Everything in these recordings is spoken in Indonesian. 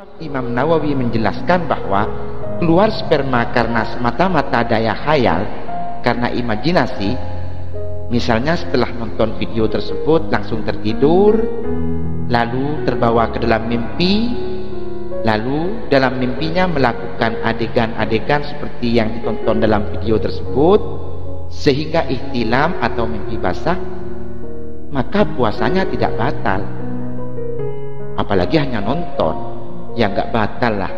Imam Nawawi menjelaskan bahwa keluar sperma karena semata-mata daya khayal, karena imajinasi, misalnya setelah nonton video tersebut langsung tertidur, lalu terbawa ke dalam mimpi, lalu dalam mimpinya melakukan adegan-adegan seperti yang ditonton dalam video tersebut, sehingga ihtilam atau mimpi basah, maka puasanya tidak batal. Apalagi hanya nonton, ya nggak batal lah.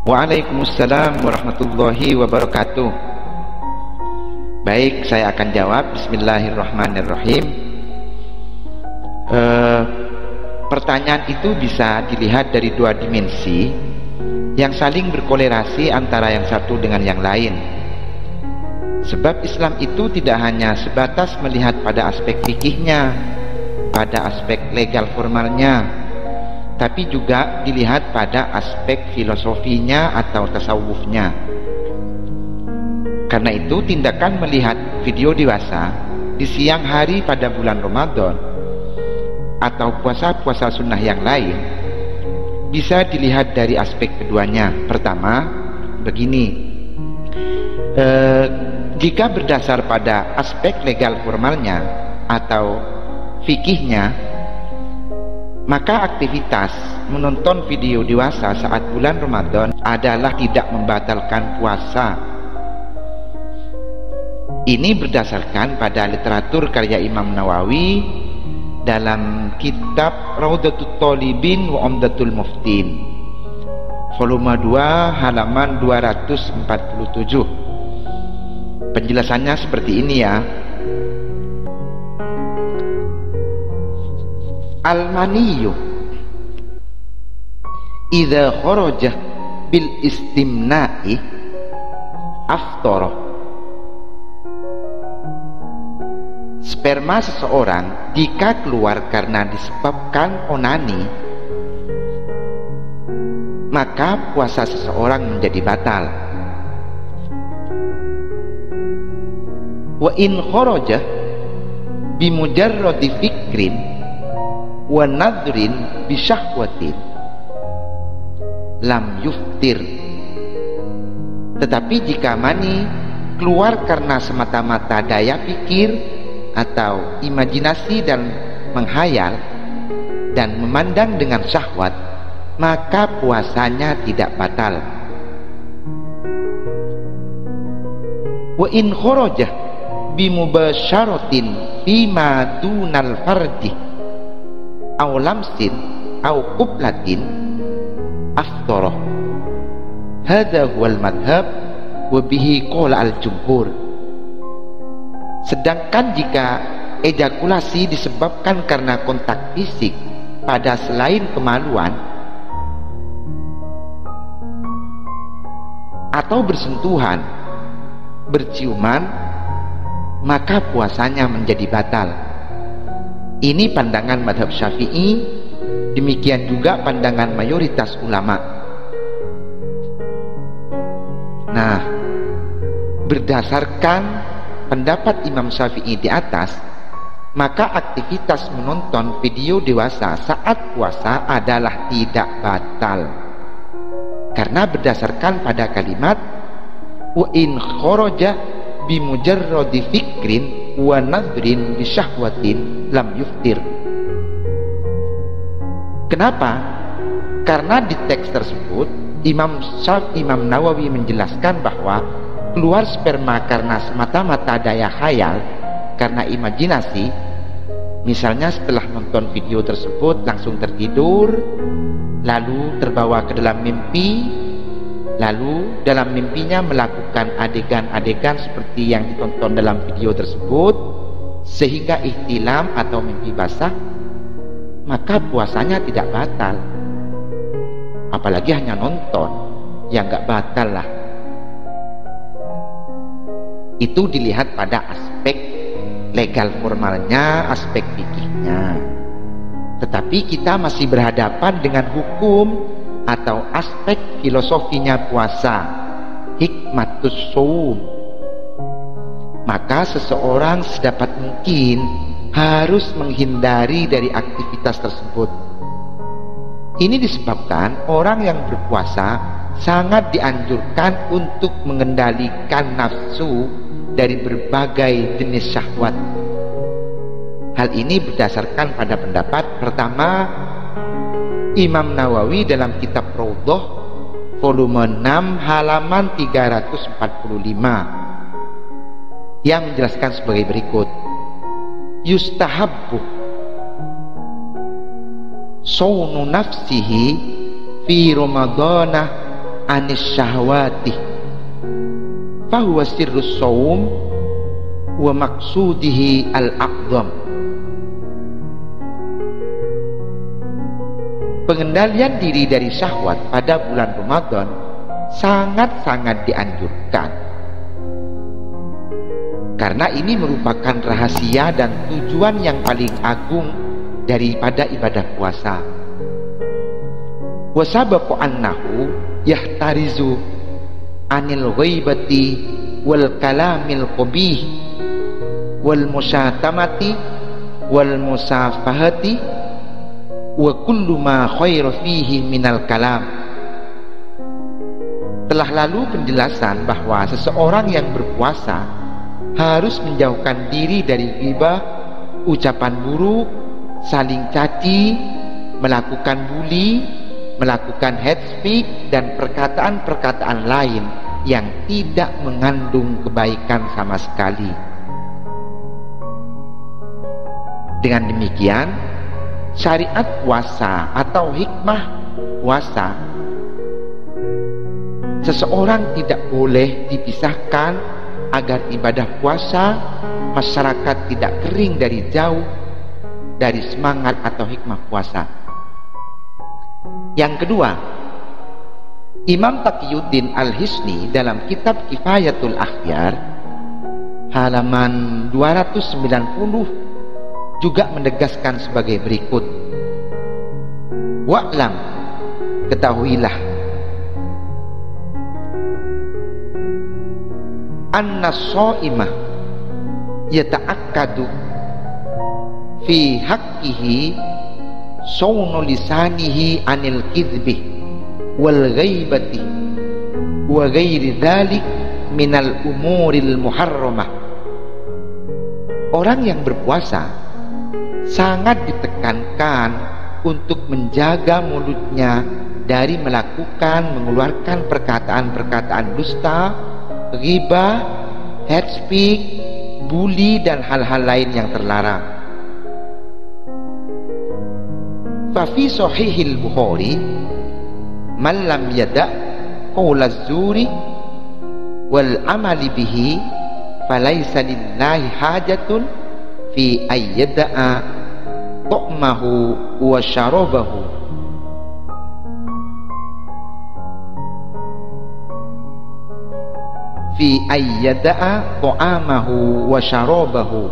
Waalaikumsalam warahmatullahi wabarakatuh. Baik, saya akan jawab. Bismillahirrahmanirrahim. Pertanyaan itu bisa dilihat dari dua dimensi yang saling berkolerasi antara yang satu dengan yang lain. Sebab Islam itu tidak hanya sebatas melihat pada aspek fikihnya, pada aspek legal formalnya, tapi juga dilihat pada aspek filosofinya atau tasawufnya. Karena itu tindakan melihat video dewasa di siang hari pada bulan Ramadan atau puasa-puasa sunnah yang lain bisa dilihat dari aspek keduanya. Pertama, begini, jika berdasar pada aspek legal formalnya atau fikihnya, maka aktivitas menonton video dewasa saat bulan Ramadan adalah tidak membatalkan puasa. Ini berdasarkan pada literatur karya Imam Nawawi dalam kitab Raudatul Thalibin wa Umdatul Muftin, volume 2 halaman 247. Penjelasannya seperti ini ya. Al-maniyyu idza kharaja bil istimna'i aftara. Sperma seseorang jika keluar karena disebabkan onani, maka puasa seseorang menjadi batal. Wa in kharaja bi mujarradi fikrin wa nadrin bisyahwatin lam yuftir. Tetapi jika mani keluar karena semata-mata daya pikir atau imajinasi dan menghayal dan memandang dengan syahwat, maka puasanya tidak batal. Wa in kharaja bimubasyaratin fima dunal farji aw lamsin aw qublatin aftara. Hadza huwal madhab wa bihi qala al jumhur. Sedangkan jika ejakulasi disebabkan karena kontak fisik pada selain kemaluan atau bersentuhan, berciuman, maka puasanya menjadi batal. Ini pandangan madhab Syafi'i, demikian juga pandangan mayoritas ulama. Nah, berdasarkan pendapat Imam Syafi'i di atas, maka aktivitas menonton video dewasa saat puasa adalah tidak batal. Karena berdasarkan pada kalimat wa in kharaja bimujarradi fikrin wa nadrin bisyahwatin lam yuftir. Kenapa? Karena di teks tersebut Imam Nawawi menjelaskan bahwa keluar sperma karena semata-mata daya khayal, karena imajinasi, misalnya setelah nonton video tersebut langsung tertidur, lalu terbawa ke dalam mimpi, lalu dalam mimpinya melakukan adegan-adegan seperti yang ditonton dalam video tersebut, sehingga ihtilam atau mimpi basah, maka puasanya tidak batal. apalagi hanya nonton, ya nggak batal lah. Itu dilihat pada aspek legal formalnya, aspek fikihnya. Tetapi kita masih berhadapan dengan hukum atau aspek filosofinya puasa, hikmatus shaum. Maka seseorang sedapat mungkin harus menghindari dari aktivitas tersebut. Ini disebabkan orang yang berpuasa sangat dianjurkan untuk mengendalikan nafsu dari berbagai jenis syahwat. Hal ini berdasarkan pada pendapat pertama Imam Nawawi dalam kitab Raudhah volume 6 halaman 345 yang menjelaskan sebagai berikut: yustahabbu sawnu nafsihi fi ramadana anis syahwati fahuwa sirrus sawm wa maqsudihi al-aqdam. Pengendalian diri dari syahwat pada bulan Ramadan sangat-sangat dianjurkan, karena ini merupakan rahasia dan tujuan yang paling agung daripada ibadah puasa. Wa sababu annahu yahtarizu anil ghaibati wal kalamil qabih wal musyatamati wal musafahati wa kullu ma khairu fihi minal kalam. Telah lalu penjelasan bahwa seseorang yang berpuasa harus menjauhkan diri dari ghibah, ucapan buruk, saling caci, melakukan bully, melakukan hate speech, dan perkataan-perkataan lain yang tidak mengandung kebaikan sama sekali. Dengan demikian, syariat puasa atau hikmah puasa, seseorang tidak boleh dipisahkan agar ibadah puasa masyarakat tidak kering dari jauh dari semangat atau hikmah puasa. Yang kedua, Imam Taqiyuddin Al-Hisni dalam kitab Kifayatul Akhyar halaman 290 juga menegaskan sebagai berikut: wa'lam, ketahuilah, anna shaimah yata'akkadu fi haqqihi sawnu lisanihi anil kidbi wal ghaibati wa ghairi dhalik minal umuril muharramah. Orang yang berpuasa sangat ditekankan untuk menjaga mulutnya dari mengeluarkan perkataan-perkataan dusta, ghibah, hate speech, bully, dan hal-hal lain yang terlarang. Fa fi sahihil Bukhari man lam yada' qaula az-zuri wal amali bihi falaysa lillahi hajatun fi ayyada'a ta'mahu wa syarabahu. Fi ayyada'a ta'amahu wa syarabahu.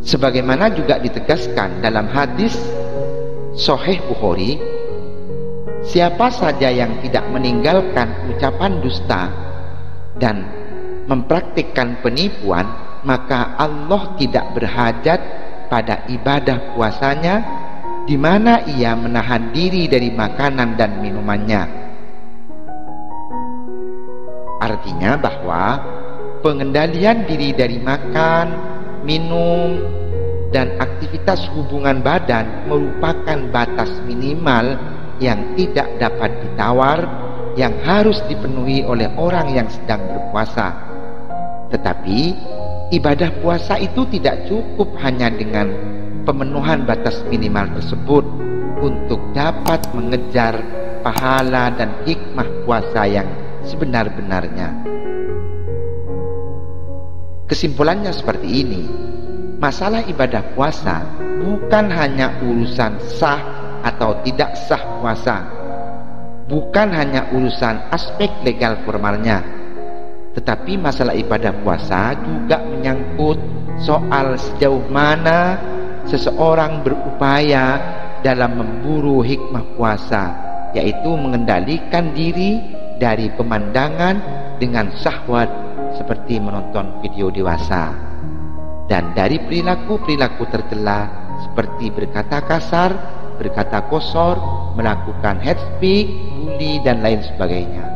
Sebagaimana juga ditegaskan dalam hadis Sahih Bukhari, siapa saja yang tidak meninggalkan ucapan dusta dan mempraktikkan penipuan, maka Allah tidak berhajat pada ibadah puasanya, di mana ia menahan diri dari makanan dan minumannya. Artinya bahwa pengendalian diri dari makan, minum, dan aktivitas hubungan badan merupakan batas minimal yang tidak dapat ditawar, yang harus dipenuhi oleh orang yang sedang berpuasa. Tetapi ibadah puasa itu tidak cukup hanya dengan pemenuhan batas minimal tersebut untuk dapat mengejar pahala dan hikmah puasa yang sebenar-benarnya. Kesimpulannya seperti ini: masalah ibadah puasa bukan hanya urusan sah atau tidak sah puasa, bukan hanya urusan aspek legal formalnya, tetapi masalah ibadah puasa juga menyangkut soal sejauh mana seseorang berupaya dalam memburu hikmah puasa, yaitu mengendalikan diri dari pemandangan dengan syahwat seperti menonton video dewasa, dan dari perilaku-perilaku tercela seperti berkata kasar, berkata kosor, melakukan hate speech, bully, dan lain sebagainya.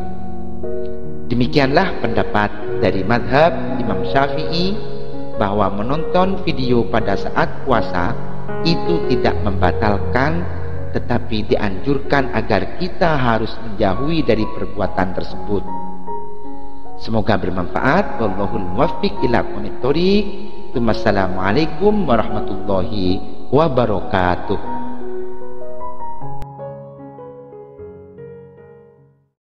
Demikianlah pendapat dari mazhab Imam Syafi'i bahwa menonton video pada saat puasa itu tidak membatalkan, tetapi dianjurkan agar kita harus menjauhi dari perbuatan tersebut. Semoga bermanfaat. Wallahul muwaffiq ila aqwamit thoriq. Wassalamualaikum warahmatullahi wabarakatuh.